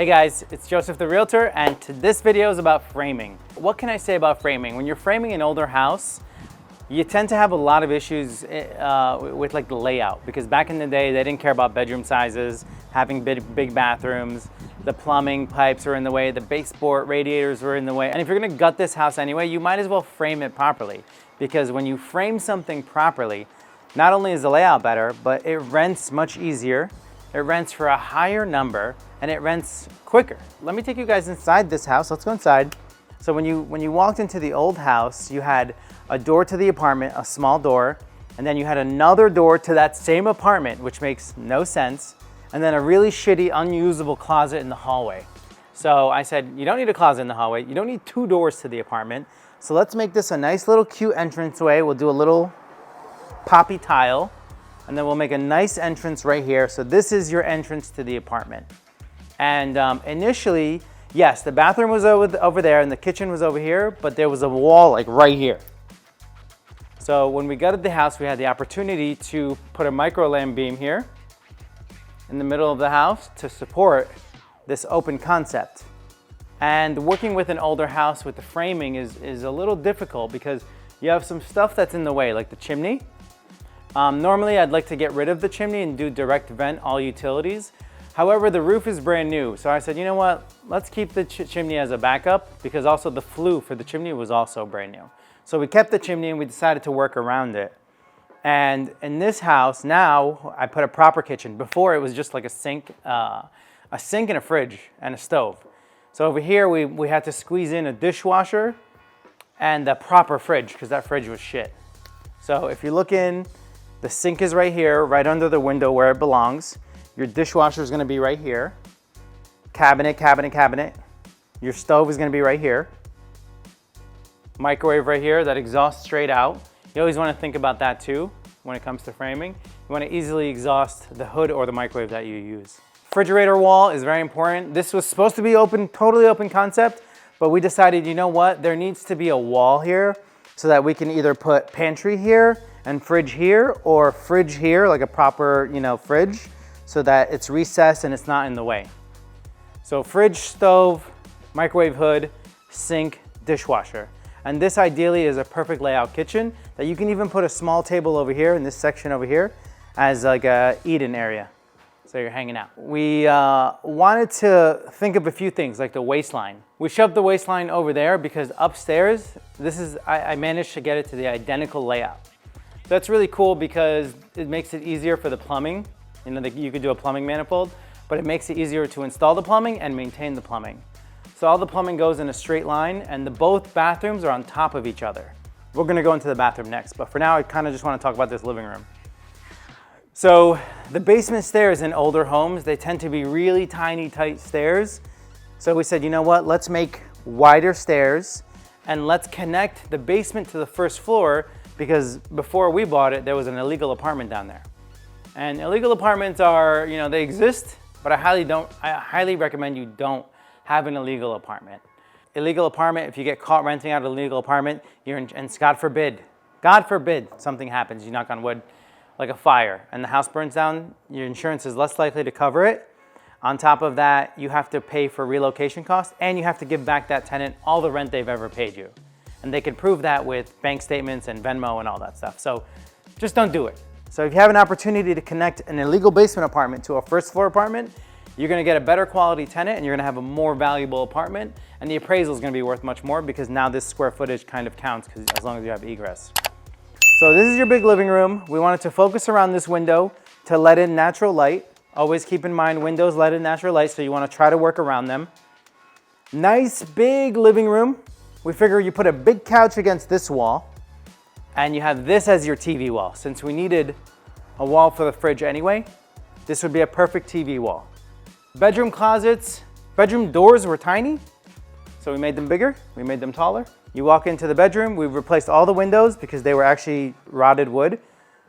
guys, it's Joseph the Realtor, and this video is about framing. What can I say about framing? When you're framing an older house, you tend to have a lot of issues with like the layout, because back in the day they didn't care about bedroom sizes, having big bathrooms, the plumbing pipes were in the way, the baseboard radiators were in the way. And if you're gonna gut this house anyway, you might as well frame it properly, because when you frame something properly, not only is the layout better, but it rents much easier, it rents for a higher number, and it rents quicker. Let me take you guys inside this house. Let's go inside. So when you walked into the old house, you had a door to the apartment, a small door, and then you had another door to that same apartment, which makes no sense, and then a really shitty, unusable closet in the hallway. So I said, you don't need a closet in the hallway. You don't need two doors to the apartment. So let's make this a nice little cute entranceway. We'll do a little poppy tile, and then we'll make a nice entrance right here. So this is your entrance to the apartment. And initially, yes, the bathroom was over there and the kitchen was over here, but there was a wall like right here. So when we gutted the house, we had the opportunity to put a micro lamp beam here in the middle of the house to support this open concept. And working with an older house with the framing is a little difficult, because you have some stuff that's in the way, like the chimney. Normally, I'd like to get rid of the chimney and do direct vent all utilities. However, the roof is brand new. So I said, you know what? Let's keep the chimney as a backup, because also the flue for the chimney was also brand new. So we kept the chimney and we decided to work around it. And in this house now, I put a proper kitchen. Before it was just like a sink and a fridge and a stove. So over here, we had to squeeze in a dishwasher and a proper fridge, because that fridge was shit. So if you look in, the sink is right here, right under the window where it belongs. Your dishwasher is gonna be right here. Cabinet, cabinet, cabinet. Your stove is gonna be right here. Microwave right here, that exhausts straight out. You always wanna think about that too when it comes to framing. You wanna easily exhaust the hood or the microwave that you use. Refrigerator wall is very important. This was supposed to be open, totally open concept, but we decided, you know what? There needs to be a wall here so that we can either put pantry here and fridge here, or fridge here, like a proper, fridge, so that it's recessed and it's not in the way. So fridge, stove, microwave hood, sink, dishwasher. And this ideally is a perfect layout kitchen that you can even put a small table over here in this section over here as like a eat-in area. So you're hanging out. We wanted to think of a few things like the waistline. We shoved the waistline over there because upstairs, I managed to get it to the identical layout. That's really cool because it makes it easier for the plumbing. You could do a plumbing manifold, but it makes it easier to install the plumbing and maintain the plumbing. So all the plumbing goes in a straight line, and both bathrooms are on top of each other. We're gonna go into the bathroom next, but for now, I kind of just wanna talk about this living room. So the basement stairs in older homes, they tend to be really tiny, tight stairs. So we said, you know what, let's make wider stairs and let's connect the basement to the first floor, because before we bought it, there was an illegal apartment down there. And illegal apartments are, they exist, but I highly recommend you don't have an illegal apartment. Illegal apartment, if you get caught renting out an illegal apartment, and God forbid something happens, you knock on wood, like a fire, and the house burns down, your insurance is less likely to cover it. On top of that, you have to pay for relocation costs, and you have to give back that tenant all the rent they've ever paid you. And they can prove that with bank statements and Venmo and all that stuff. So just don't do it. So if you have an opportunity to connect an illegal basement apartment to a first floor apartment, you're gonna get a better quality tenant and you're gonna have a more valuable apartment, and the appraisal is gonna be worth much more, because now this square footage kind of counts as long as you have egress. So this is your big living room. We wanted to focus around this window to let in natural light. Always keep in mind windows let in natural light, so you wanna try to work around them. Nice big living room. We figure you put a big couch against this wall, and you have this as your TV wall. Since we needed a wall for the fridge anyway, this would be a perfect TV wall. Bedroom closets, bedroom doors were tiny, so we made them bigger, we made them taller. You walk into the bedroom, we've replaced all the windows because they were actually rotted wood.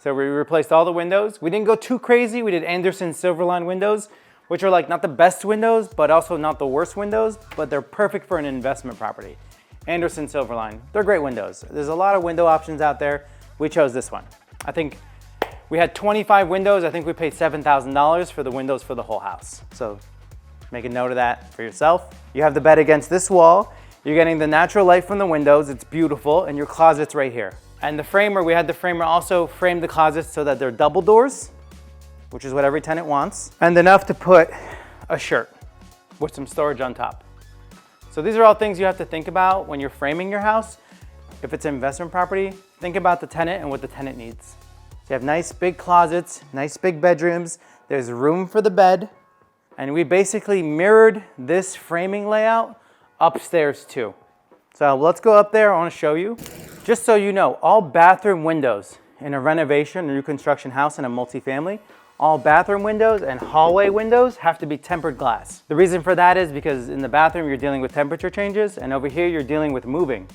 So we replaced all the windows. We didn't go too crazy. We did Anderson Silverline windows, which are like not the best windows, but also not the worst windows, but they're perfect for an investment property. Anderson Silverline, they're great windows. There's a lot of window options out there. We chose this one. I think we had 25 windows. I think we paid $7,000 for the windows for the whole house. So Make a note of that for yourself. You have the bed against this wall. You're getting the natural light from the windows. It's beautiful, and your closet's right here. And the framer, we had the framer also frame the closets so that they're double doors, which is what every tenant wants, and enough to put a shirt with some storage on top. So these are all things you have to think about when you're framing your house. If it's an investment property, think about the tenant and what the tenant needs. So you have nice big closets, nice big bedrooms. There's room for the bed. And we basically mirrored this framing layout upstairs too. So let's go up there. I want to show you. Just so you know, all bathroom windows in a renovation or new construction house in a multifamily, all bathroom windows and hallway windows have to be tempered glass. The reason for that is because in the bathroom you're dealing with temperature changes, and over here you're dealing with moving.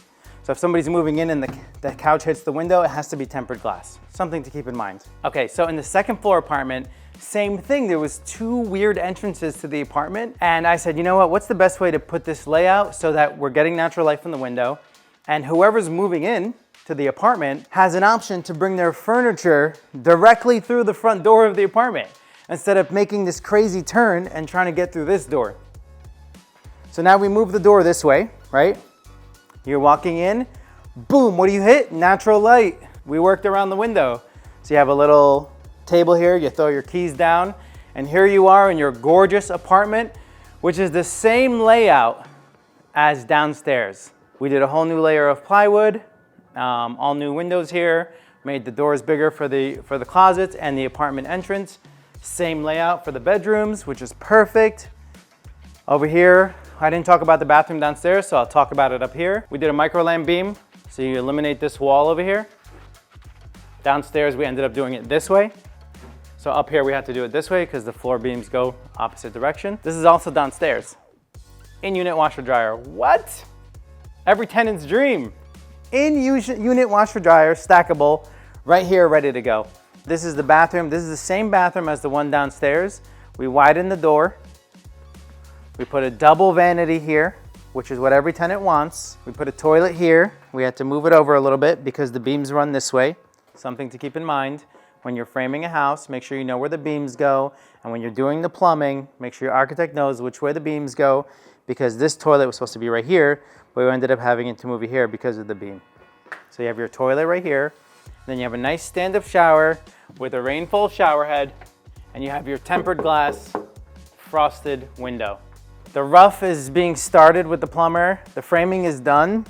So if somebody's moving in and the couch hits the window, it has to be tempered glass. Something to keep in mind. Okay, so in the second floor apartment, same thing. There was 2 weird entrances to the apartment, and I said, you know what, what's the best way to put this layout so that we're getting natural light from the window, and whoever's moving in to the apartment has an option to bring their furniture directly through the front door of the apartment instead of making this crazy turn and trying to get through this door. So now we move the door this way, right? You're walking in, boom, what do you hit? Natural light. We worked around the window. So you have a little table here, you throw your keys down, and here you are in your gorgeous apartment, which is the same layout as downstairs. We did a whole new layer of plywood, all new windows here, made the doors bigger for the closets and the apartment entrance. Same layout for the bedrooms, which is perfect. Over here, I didn't talk about the bathroom downstairs, so I'll talk about it up here. We did a micro lamp beam, so you eliminate this wall over here. Downstairs, we ended up doing it this way. So up here, we had to do it this way because the floor beams go opposite direction. This is also downstairs. In-unit washer dryer. What? Every tenant's dream. In-unit washer dryer, stackable, right here, ready to go. This is the bathroom. This is the same bathroom as the one downstairs. We widened the door. We put a double vanity here, which is what every tenant wants. We put a toilet here. We had to move it over a little bit because the beams run this way. Something to keep in mind. When you're framing a house, make sure you know where the beams go. And when you're doing the plumbing, make sure your architect knows which way the beams go, because this toilet was supposed to be right here, but we ended up having it to move it here because of the beam. So you have your toilet right here. Then you have a nice stand-up shower with a rainfall shower head, and you have your tempered glass frosted window. The roof is being started with the plumber. The framing is done.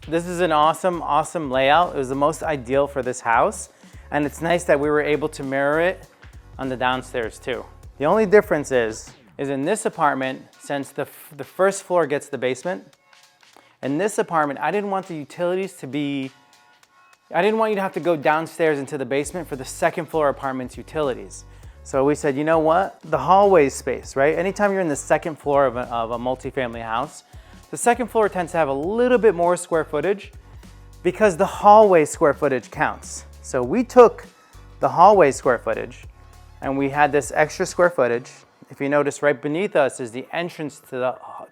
This is an awesome, awesome layout. It was the most ideal for this house. And it's nice that we were able to mirror it on the downstairs too. The only difference is in this apartment, since the first floor gets the basement, in this apartment, I didn't want the utilities to be, I didn't want you to have to go downstairs into the basement for the second floor apartment's utilities. So we said, you know what? The hallway space, right? Anytime you're in the second floor of a multifamily house, the second floor tends to have a little bit more square footage because the hallway square footage counts. So we took the hallway square footage and we had this extra square footage. If you notice, right beneath us is the entrance to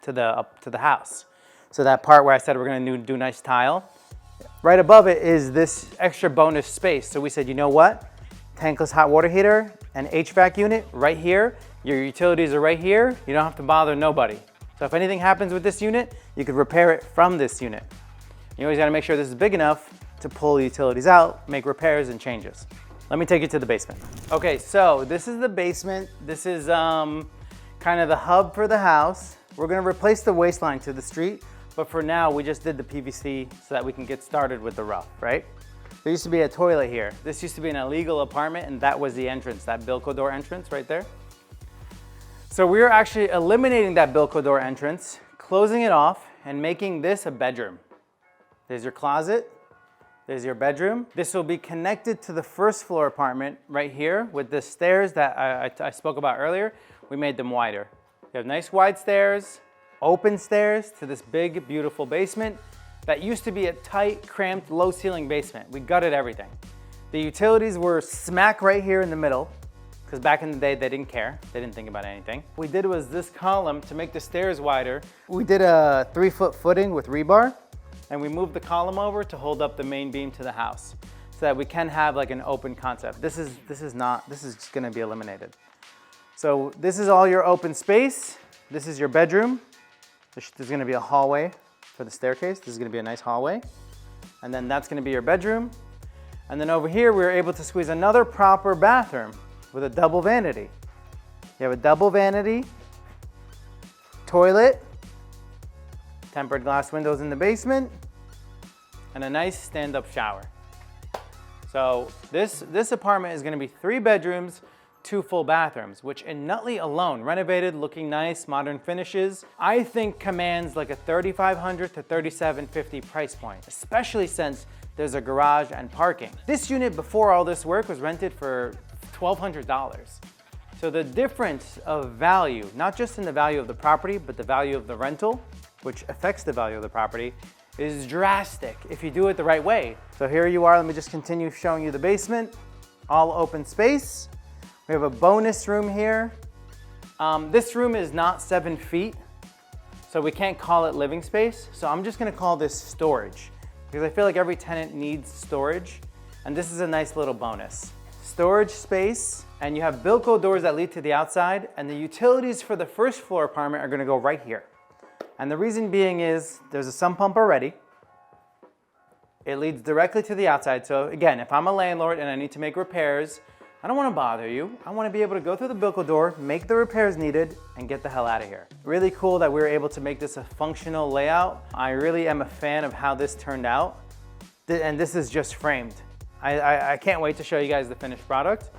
the house. So that part where I said we're gonna do nice tile, right above it is this extra bonus space. So we said, you know what? Tankless hot water heater and HVAC unit right here. Your utilities are right here. You don't have to bother nobody. So if anything happens with this unit, you could repair it from this unit. You always gotta make sure this is big enough to pull the utilities out, make repairs and changes. Let me take you to the basement. Okay, so this is the basement. This is kind of the hub for the house. We're gonna replace the waistline to the street, but for now, we just did the PVC so that we can get started with the rough, right? There used to be a toilet here. This used to be an illegal apartment, and that was the entrance, that Bilco door entrance right there. So we're actually eliminating that Bilco door entrance, closing it off, and making this a bedroom. There's your closet. There's your bedroom. This will be connected to the first floor apartment right here with the stairs that I spoke about earlier. We made them wider. You have nice wide stairs, open stairs to this big, beautiful basement that used to be a tight, cramped, low ceiling basement. We gutted everything. The utilities were smack right here in the middle because back in the day, they didn't care. They didn't think about anything. What we did was this column to make the stairs wider. We did a 3-foot footing with rebar, and we moved the column over to hold up the main beam to the house so that we can have like an open concept. This is just gonna be eliminated. So this is all your open space. this is your bedroom. There's gonna be a hallway for the staircase. This is gonna be a nice hallway. And then that's gonna be your bedroom. And then over here, we were able to squeeze another proper bathroom with a double vanity. You have a double vanity, toilet, tempered glass windows in the basement, and a nice stand-up shower. So this apartment is gonna be 3 bedrooms, 2 full bathrooms, which in Nutley alone, renovated, looking nice, modern finishes, I think commands like a $3,500 to $3,750 price point, especially since there's a garage and parking. This unit before all this work was rented for $1,200. So the difference of value, not just in the value of the property, but the value of the rental, which affects the value of the property, is drastic if you do it the right way. So here you are, let me just continue showing you the basement, all open space. We have a bonus room here. This room is not 7 feet, so we can't call it living space. So I'm just gonna call this storage, because I feel like every tenant needs storage, and this is a nice little bonus. Storage space, and you have Bilco doors that lead to the outside, and the utilities for the first floor apartment are gonna go right here. And the reason being is there's a sump pump already. It leads directly to the outside. So again, if I'm a landlord and I need to make repairs, I don't want to bother you. I want to be able to go through the Bilco door, make the repairs needed, and get the hell out of here. Really cool that we were able to make this a functional layout. I really am a fan of how this turned out. And this is just framed. I can't wait to show you guys the finished product.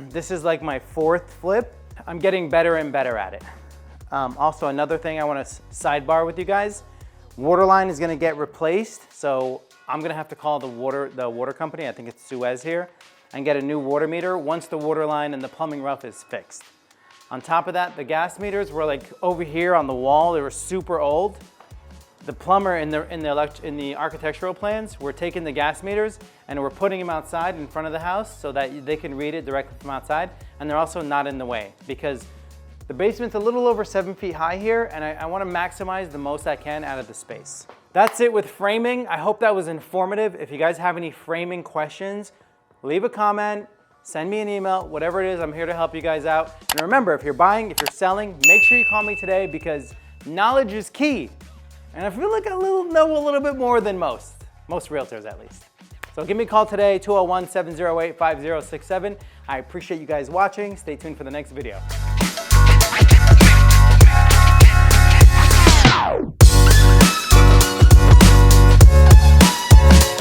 This is like my 4th flip. I'm getting better and better at it. Also, another thing I want to sidebar with you guys, water line is going to get replaced. So I'm going to have to call the water company, I think it's Suez here, and get a new water meter once the water line and the plumbing rough is fixed. On top of that, the gas meters were like over here on the wall. They were super old. The plumber in the architectural plans, we're taking the gas meters and we're putting them outside in front of the house so that they can read it directly from outside. And they're also not in the way, because the basement's a little over 7 feet high here, and I want to maximize the most I can out of the space. That's it with framing. I hope that was informative. If you guys have any framing questions, leave a comment, send me an email, whatever it is, I'm here to help you guys out. And remember, if you're buying, if you're selling, make sure you call me today, because knowledge is key. And I feel like I know a little bit more than most realtors at least. So give me a call today, 201-708-5067. I appreciate you guys watching. Stay tuned for the next video.